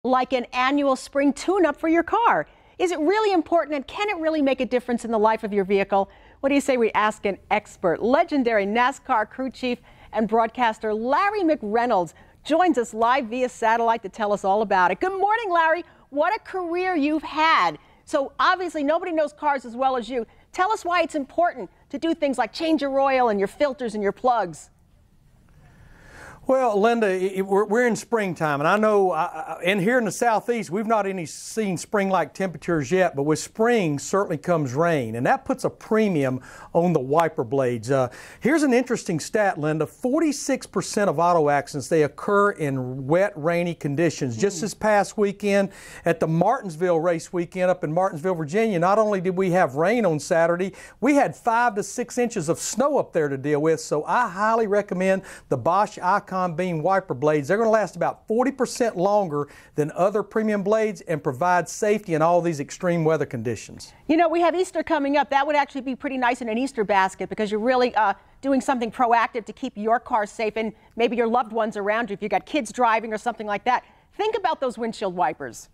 like an annual spring tune-up for your car? Is it really important, and can it really make a difference in the life of your vehicle? What do you say we ask an expert? Legendary NASCAR Crew Chief and broadcaster Larry McReynolds joins us live via satellite to tell us all about it. Good morning, Larry. What a career you've had. So obviously nobody knows cars as well as you. Tell us why it's important to do things like change your oil and your filters and your plugs. Well, Linda, we're in springtime, and I know in here in the southeast, we've not seen spring-like temperatures yet, but with spring certainly comes rain, and that puts a premium on the wiper blades. Here's an interesting stat, Linda. 46% of auto accidents, they occur in wet, rainy conditions. Just this past weekend at the Martinsville race weekend up in Martinsville, Virginia, not only did we have rain on Saturday, we had 5 to 6 inches of snow up there to deal with, so I highly recommend the Bosch Icon beam wiper blades. They're going to last about 40% longer than other premium blades and provide safety in all these extreme weather conditions. You know, we have Easter coming up. That would actually be pretty nice in an Easter basket, because you're really doing something proactive to keep your car safe and maybe your loved ones around you if you've got kids driving or something like that. Think about those windshield wipers.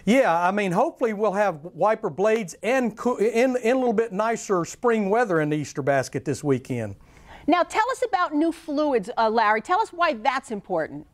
Yeah, I mean, hopefully we'll have wiper blades and in a little bit nicer spring weather in the Easter basket this weekend. Now, tell us about new fluids, Larry. Tell us why that's important.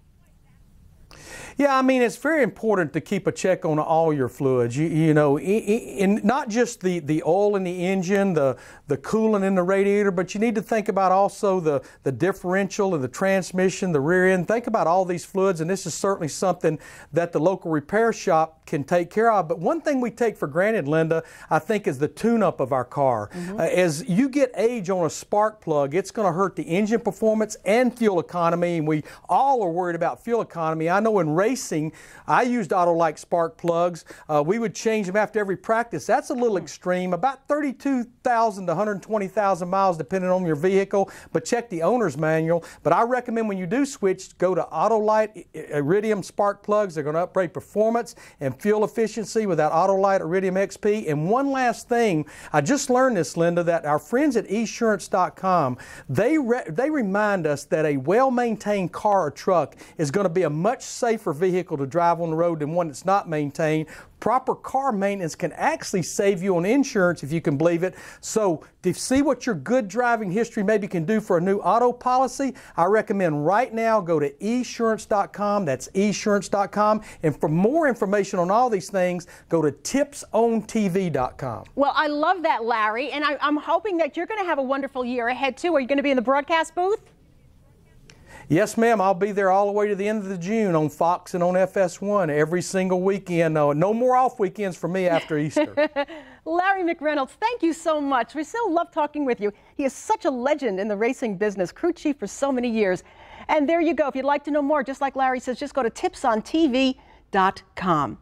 Yeah, I mean, it's very important to keep a check on all your fluids. You know, not just the oil in the engine, the coolant in the radiator, but you need to think about also the differential and the transmission, the rear end. Think about all these fluids, and this is certainly something that the local repair shop can take care of. But one thing we take for granted, Linda, I think, is the tune-up of our car. As you get age on a spark plug, it's going to hurt the engine performance and fuel economy, and we all are worried about fuel economy. I know in racing, I used Auto-like spark plugs. We would change them after every practice. That's a little extreme, about 32,000 to 120,000 miles depending on your vehicle, but check the owner's manual. But I recommend when you do switch, go to Auto-like Iridium spark plugs. They're going to upgrade performance and fuel efficiency with that Auto-like Iridium XP. And one last thing, I just learned this, Linda, that our friends at esurance.com, they remind us that a well-maintained car or truck is going to be a much safer vehicle to drive on the road than one that's not maintained. Proper car maintenance can actually save you on insurance, if you can believe it. So to see what your good driving history maybe can do for a new auto policy, I recommend right now go to esurance.com. That's esurance.com. And for more information on all these things, go to tipsontv.com. Well, I love that, Larry, and I'm hoping that you're going to have a wonderful year ahead too. Are you going to be in the broadcast booth? Yes, ma'am. I'll be there all the way to the end of June on Fox and on FS1 every single weekend. No more off weekends for me after Easter. Larry McReynolds, thank you so much. We still love talking with you. He is such a legend in the racing business, crew chief for so many years. And there you go. If you'd like to know more, just like Larry says, just go to tipsontv.com.